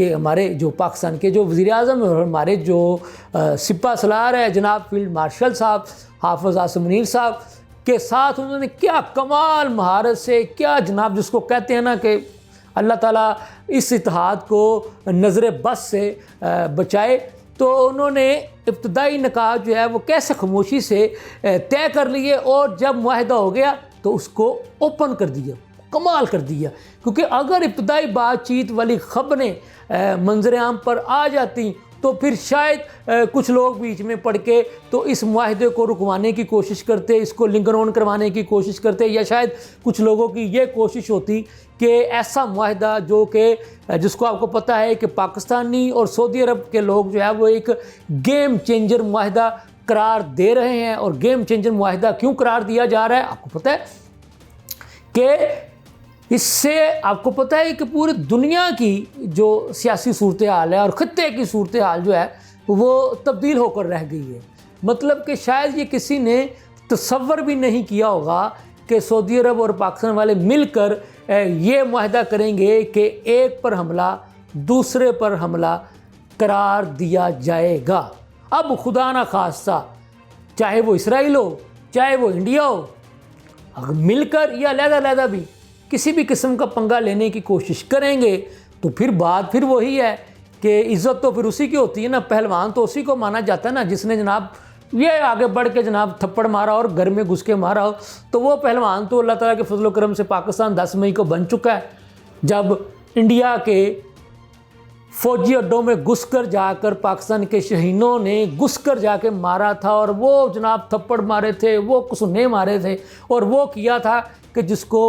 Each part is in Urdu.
کہ ہمارے جو پاکستان کے جو وزیر اعظم اور ہمارے جو سپہ سالار ہے جناب فیلڈ مارشل صاحب حافظ عاصم منیر صاحب کے ساتھ انہوں نے کیا کمال مہارت سے، کیا جناب جس کو کہتے ہیں نا کہ اللہ تعالیٰ اس اتحاد کو نظر بس سے بچائے، تو انہوں نے ابتدائی نکات جو ہے وہ کیسے خاموشی سے طے کر لیے، اور جب معاہدہ ہو گیا تو اس کو اوپن کر دیا، کمال کر دیا۔ کیونکہ اگر ابتدائی بات چیت والی خبریں منظر عام پر آ جاتی تو پھر شاید کچھ لوگ بیچ میں پڑھ کے تو اس معاہدے کو رکوانے کی کوشش کرتے، اس کو لنگر آن کروانے کی کوشش کرتے، یا شاید کچھ لوگوں کی یہ کوشش ہوتی کہ ایسا معاہدہ جو کہ جس کو آپ کو پتہ ہے کہ پاکستانی اور سعودی عرب کے لوگ جو ہے وہ ایک گیم چینجر معاہدہ قرار دے رہے ہیں۔ اور گیم چینجر معاہدہ کیوں قرار دیا جا رہا ہے آپ کو پتہ ہے کہ اس سے آپ کو پتہ ہے کہ پوری دنیا کی جو سیاسی صورتحال ہے اور خطے کی صورتحال جو ہے وہ تبدیل ہو کر رہ گئی ہے۔ مطلب کہ شاید یہ کسی نے تصور بھی نہیں کیا ہوگا کہ سعودی عرب اور پاکستان والے مل کر یہ معاہدہ کریں گے کہ ایک پر حملہ دوسرے پر حملہ قرار دیا جائے گا۔ اب خدا نہ خواستہ چاہے وہ اسرائیل ہو چاہے وہ انڈیا ہو، اگر مل کر یا علیحدہ علیحدہ بھی کسی بھی قسم کا پنگا لینے کی کوشش کریں گے تو پھر بات پھر وہی ہے کہ عزت تو پھر اسی کی ہوتی ہے نا، پہلوان تو اسی کو مانا جاتا ہے نا جس نے جناب یہ آگے بڑھ کے جناب تھپڑ مارا اور گھر میں گھس کے مارا ہو، تو وہ پہلوان تو اللہ تعالیٰ کے فضل و کرم سے پاکستان 10 مئی کو بن چکا ہے، جب انڈیا کے فوجی اڈوں میں گھس کر جا کر پاکستان کے شہینوں نے گھس کر جا کے مارا تھا، اور وہ جناب تھپڑ مارے تھے، وہ کسنے مارے تھے، اور وہ کیا تھا کہ جس کو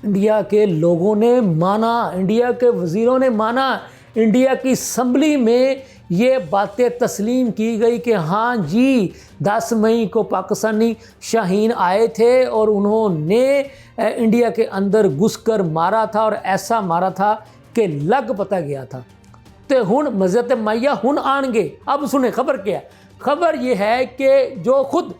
انڈیا کے لوگوں نے مانا، انڈیا کے وزیروں نے مانا، انڈیا کی اسمبلی میں یہ باتیں تسلیم کی گئی کہ ہاں جی 10 مئی کو پاکستانی شاہین آئے تھے اور انہوں نے انڈیا کے اندر گھس کر مارا تھا، اور ایسا مارا تھا کہ لگ پتہ گیا تھا۔ تو ہن مزت مائیا ہن آن گے۔ اب سنیں خبر کیا ہے، خبر یہ ہے کہ جو خود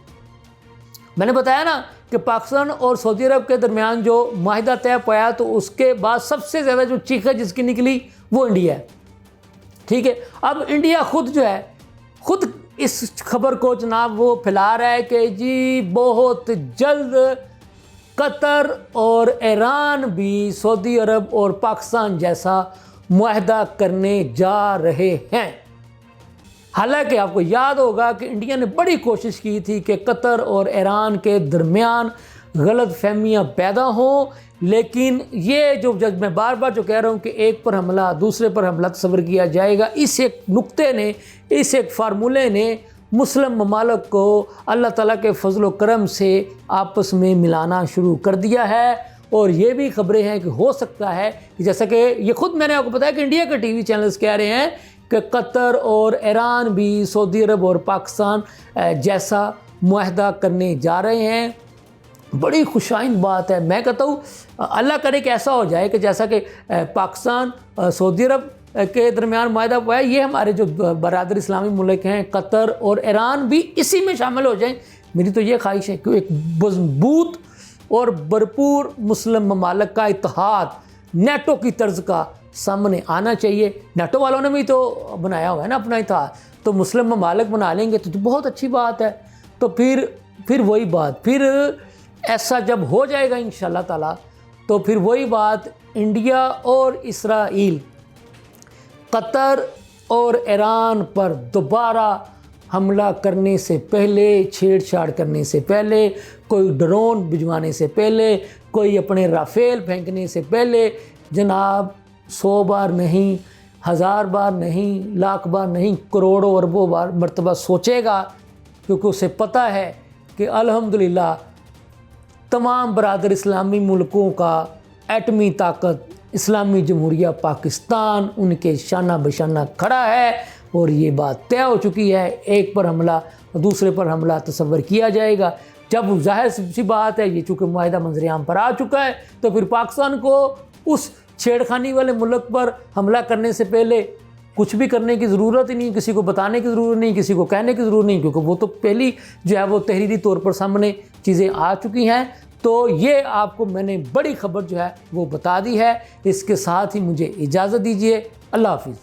میں نے بتایا نا کہ پاکستان اور سعودی عرب کے درمیان جو معاہدہ طے پایا تو اس کے بعد سب سے زیادہ جو چیخ جس کی نکلی وہ انڈیا ہے، ٹھیک ہے۔ اب انڈیا خود جو ہے خود اس خبر کو جناب وہ پھیلا رہا ہے کہ جی بہت جلد قطر اور ایران بھی سعودی عرب اور پاکستان جیسا معاہدہ کرنے جا رہے ہیں۔ حالانکہ آپ کو یاد ہوگا کہ انڈیا نے بڑی کوشش کی تھی کہ قطر اور ایران کے درمیان غلط فہمیاں پیدا ہوں، لیکن یہ جو جب میں بار بار جو کہہ رہا ہوں کہ ایک پر حملہ دوسرے پر حملہ تصور کیا جائے گا، اس ایک نقطے نے، اس ایک فارمولے نے مسلم ممالک کو اللہ تعالیٰ کے فضل و کرم سے آپس میں ملانا شروع کر دیا ہے۔ اور یہ بھی خبریں ہیں کہ ہو سکتا ہے کہ جیسا کہ یہ خود میں نے آپ کو بتایا کہ انڈیا کے ٹی وی چینلز کہہ رہے ہیں کہ قطر اور ایران بھی سعودی عرب اور پاکستان جیسا معاہدہ کرنے جا رہے ہیں۔ بڑی خوشائند بات ہے، میں کہتا ہوں اللہ کرے کہ ایسا ہو جائے کہ جیسا کہ پاکستان سعودی عرب کے درمیان معاہدہ ہوا ہے، یہ ہمارے جو برادر اسلامی ملک ہیں قطر اور ایران بھی اسی میں شامل ہو جائیں۔ میری تو یہ خواہش ہے کہ ایک مضبوط اور بھرپور مسلم ممالک کا اتحاد نیٹو کی طرز کا سامنے آنا چاہیے۔ نیٹو والوں نے بھی تو بنایا ہوا ہے نا اپنا اتحاد، تو مسلم ممالک بنا لیں گے تو بہت اچھی بات ہے۔ تو پھر وہی بات، پھر ایسا جب ہو جائے گا انشاءاللہ تعالیٰ تو پھر وہی بات انڈیا اور اسرائیل قطر اور ایران پر دوبارہ حملہ کرنے سے پہلے، چھیڑ چھاڑ کرنے سے پہلے، کوئی ڈرون بھجوانے سے پہلے، کوئی اپنے رافیل پھینکنے سے پہلے جناب 100 بار نہیں، 1000 بار نہیں، لاکھ بار نہیں، کروڑوں اربوں بار مرتبہ سوچے گا، کیونکہ اسے پتہ ہے کہ الحمدللہ تمام برادر اسلامی ملکوں کا ایٹمی طاقت اسلامی جمہوریہ پاکستان ان کے شانہ بشانہ کھڑا ہے، اور یہ بات طے ہو چکی ہے۔ ایک پر حملہ دوسرے پر حملہ تصور کیا جائے گا۔ جب ظاہر سی بات ہے یہ چونکہ معاہدہ منظر عام پر آ چکا ہے تو پھر پاکستان کو اس چھیڑخانی والے ملک پر حملہ کرنے سے پہلے کچھ بھی کرنے کی ضرورت ہی نہیں، کسی کو بتانے کی ضرورت نہیں، کسی کو کہنے کی ضرورت نہیں، کیونکہ وہ تو پہلی جو ہے وہ تحریری طور پر سامنے چیزیں آ چکی ہیں۔ تو یہ آپ کو میں نے بڑی خبر جو ہے وہ بتا دی ہے۔ اس کے ساتھ ہی مجھے اجازت دیجیے، اللہ حافظ۔